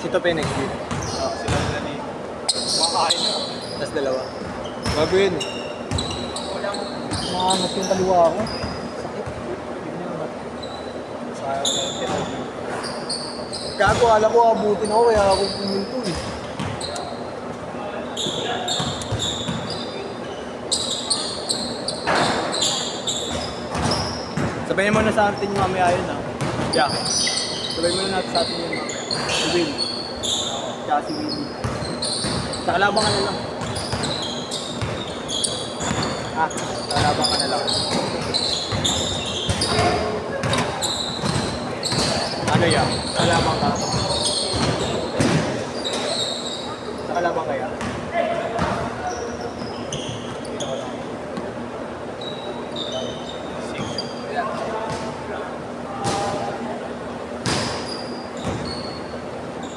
Si Tope next week. Sila nila ni... Makain na. Tapos dalawa. Bago yun. Mahanap yung kaliwa ako. Sakit. Sayang na yung tinawag. Gago, alam ko abutin ako kaya ako pumunto eh. Sabayin mo na sa atin yung mamaya yun ah. Yeah. Sabayin mo na natin sa atin yun mamaya. Si Will. Tsaka si Willie. Sa kalabang ka na lang. Ah, sa kalabang ka na lang. Ano yan? Sa kalabang ka. Sa kalabang kaya?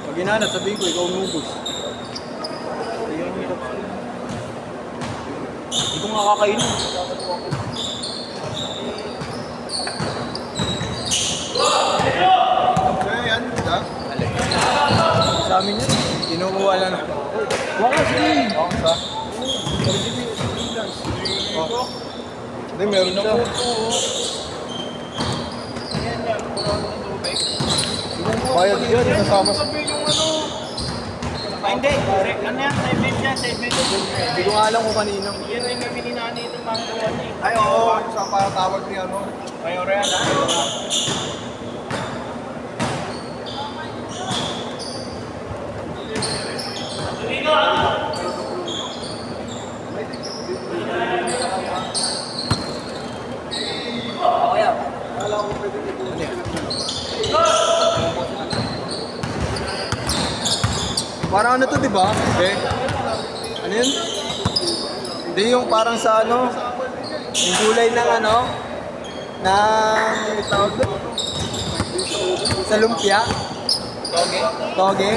Pag ginanat, sabihin ko, ikaw nubos. Hindi ko nga kakainin. Kaya yan, da? Sa amin yun, kinukuha lang. Waka, sige! Waka sa? Oh. Hindi, meron siya. Bayad yan, kasama sa... Hindi, ano yan? Side bed yan, side bed. Hindi ko nga alam kung kanino. Yan ay may pininaan nito mga tuwan eh. Ay, oo. Saan para tawag ni ano? May orean na. Parang ano to, di ba? Okay. Ano yun? Hindi yung parang sa ano, yung gulay ng ano, ng tawag doon? Sa lumpia? Toge. Toge?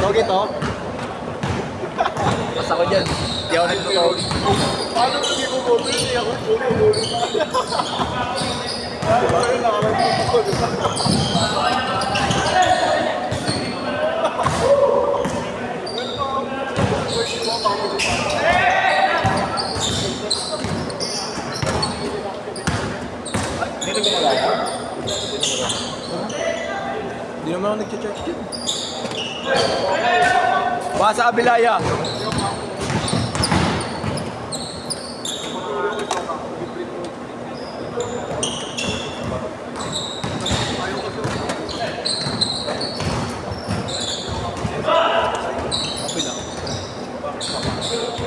Toge to? Basta ko dyan. Hindi ako nagtutawag. Paano hindi ko boto yun? Hindi ako boto. Ano nakarapin ko? Hindi ko magagawa. Hindi naman ako nag-church dyan. Baka sa Abilaya.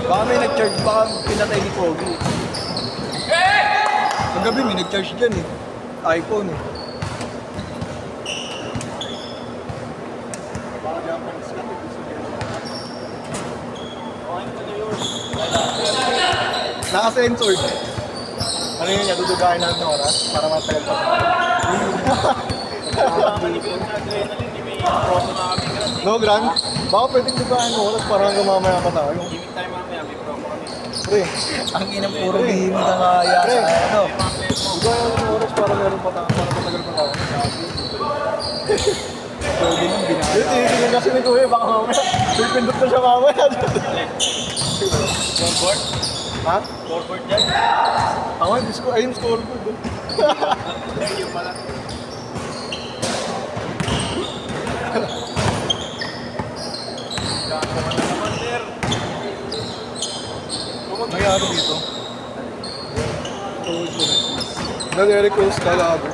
Baka may nag-charge, baka pinatay ni Pogi. Kagabi may nag-charge dyan eh. iPhone eh. Naka-censored. Ano yun, nadudugahin natin ng oras para matagal pa. No, Gran? Baka pwedeng dugahin ng oras para hanggang mamaya pa tayo. Gimik tayo mamaya, may promo kami. Pre, Ang inang puro bihimik ang kaya sa ano. dugahin ng oras para meron pa tayo, para matagal pa tayo. Pogi nang binaya. Tingin kasi ni Kuya, baka mamaya. Pipindot na siya mamaya. Scoreboard? Ha? Scoreboard dyan? Ako, ayun scoreboard. Yung pala. May ano dito? Na Derek Rose kalago.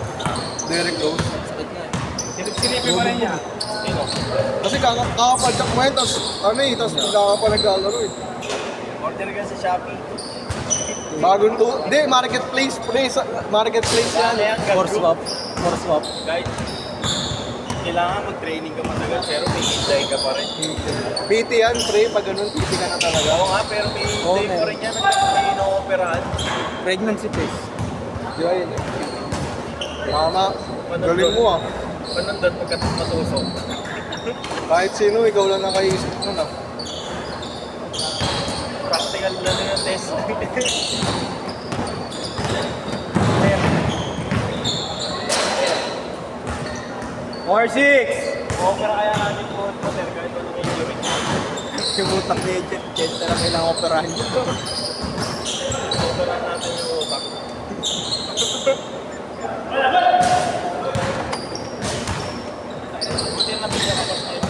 Derek Rose. Silip-silipin pa rin niya. Sino? Kasi kakapadyak mo yun, tapos ano eh, tapos hindi ka pa naglalaro eh. Order ka sa Shopee. Bagong to, hindi, marketplace, marketplace yan. Ano yan? For swap. For swap. Guys, kailangan mag-training ka matagal pero may hintay ka pa rin. PT yan, pre, pag ganun, PT ka na talaga. Oo nga, pero may Oo, hintay pa meron. rin yan. May ino-operahan. Pregnancy test. Di ba yun? Mama, galing mo ah. Panandot pagkatapos matusok. Kahit sino, ikaw lang nakaisip nun ah. Practical na rin yung test. 4-6! Opera kaya natin po ito, sir, kahit anong injury. Yung utak ni Jet na lang kailangan operahan nyo. Opera natin yung utak. Buti na pinakapas na yun.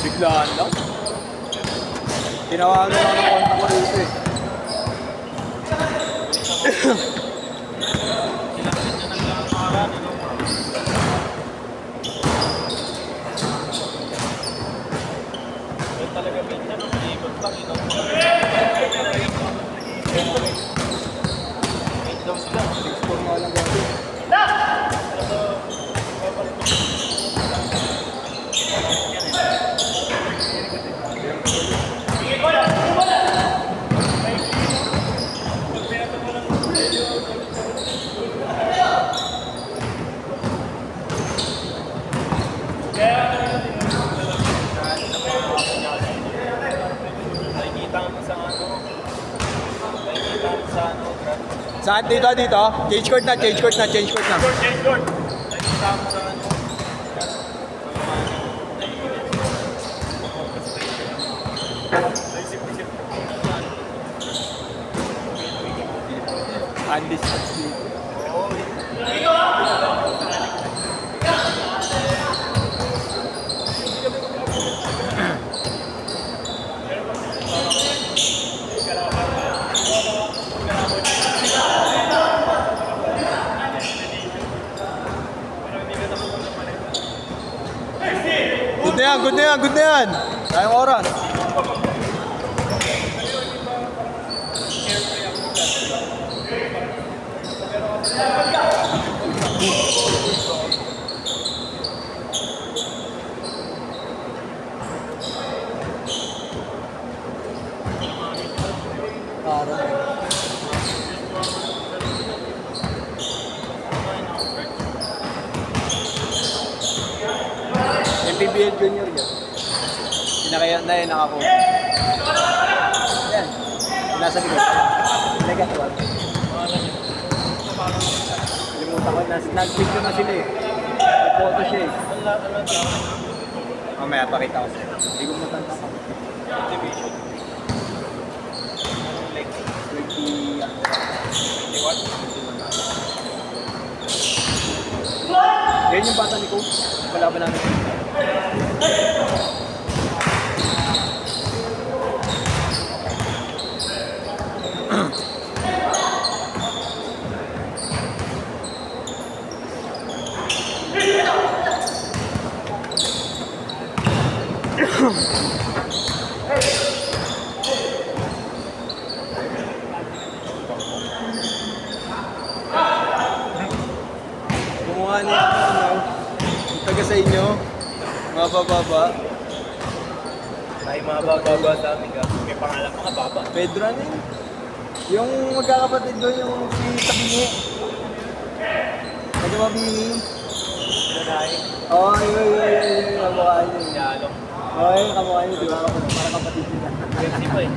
Biglaan lang. Tinawagan ako ng kontak ko rito eh. Kailangan niya ng lang pangalan, ano? Kaya talaga minsan, ikot lang, ino. Wait daw sila. 6-4 nga lang gagawin. Nakikita mo sa ano, nakikita mo sa ano, Saan dito? Dito? Change court na, change court na, change court na. nakikita mo sa ano, Undisputed dito. Good na yan, good na yan, good na yan. Tayong oras. Parang. MPBL Junior yan. Pinakaya na yun ako. Yan. Nasa likod. Negatuan. Limutan ko. Nag-picture na sila eh. May photo siya eh. Mamaya pakita ko sa'yo. Hindi ko matanda pa. division. 20 Yan yung bata ni Coach. Palaban namin. Gumawa niya ano, yung taga sa inyo, mabababa. Ay, mababa sa amin ka. May pangalan mga baba. Pedro ano yun? Yung magkakapatid doon, yung si Tabingi. Taga Mabini. Dadahin. Oo, yun, kamukha niyo. Yalo. Oo, yun, kamukha niyo, di ba? Parang kapatid nila. Jersey pa eh.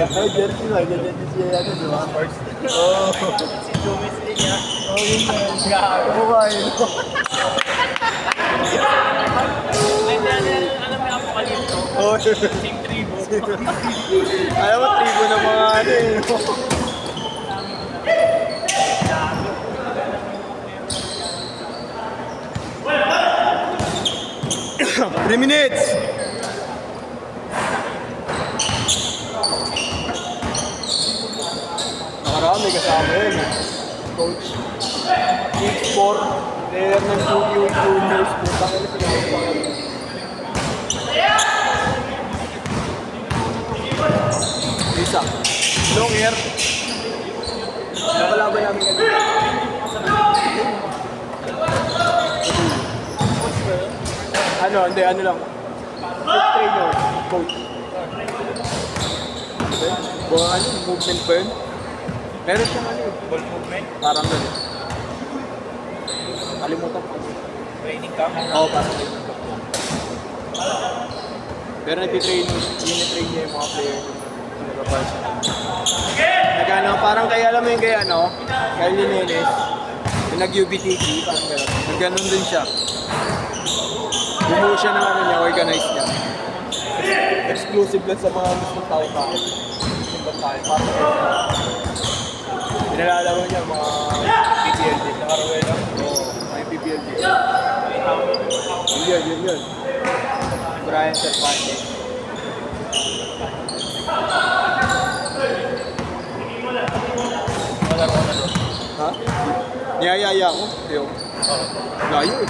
Ay, jersey ba? Ganyan din siya yan, di ba? Sports. Oo. Si Jumis din niya. Oo, yun yan. Gago. Kamukha yun. Ay, alam mo yung apokalipto? Oo, yun. Sing tribo. Alam mo, tribo ng mga ano eh. Three minutes! Nakarami kasama yun eh. Coach. Big 4. Player ng juniors. Putang ina sila ng pangalan. Isa. Long hair. Nakalaban namin kanina. Ano, hindi, ano lang. Coach trainer. Coach. Buong ano, movement ba yun? Meron siyang ano eh. Ball movement. Parang gano'n. Kalimutan ko. Training camp. Oo, parang gano'n. Pero nagtitrain, yun train niya yung mga player. Nagano, parang kaya alam mo yung kay ano, kay Limenes, yung nag-UBTG, parang gano'n. Nagganon din siya. Bumuo siya ng ano niya, organized niya. Exclusive lang sa mga gustong tao-tao. Gustong tayo, parang gano'n. Pinalalaro niya mga PPLD. Nakarawela. Oo, may PPLD. Yun. Brian Cervantes. Malaro ko na doon. Ha? Niyayaya ko. Yo. Layo eh.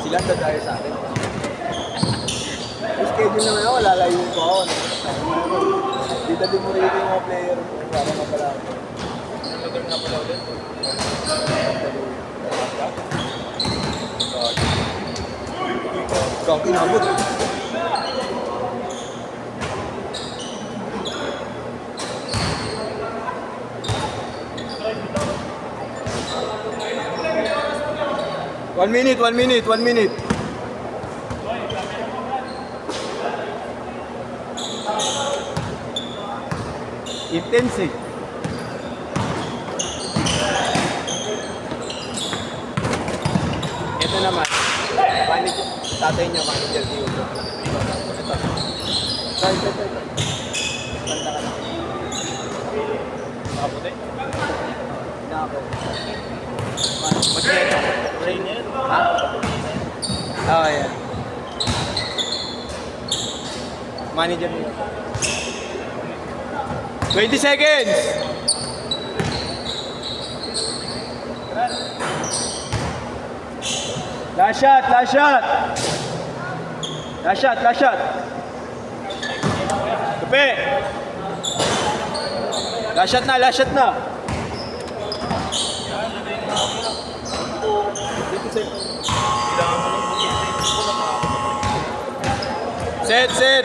Sila dadayo sa akin. May schedule naman ako, lalayo ko ako. Dito din mo rin yung mga player mo para mapala ako. Nagdadam na pala ulit. Ikaw, kinabot. One minute. Intense eh. Ito naman, manager, tatay niya manager ni Ugo. Ito. Banda ka na. Nakaputi. Na ako. Mag-get. Trainer. Ha? Oo, yan. Manager niya. 20 seconds! Last shot! Tupi! Last shot na! 20 seconds. Kailangan mo ng bukit. Set!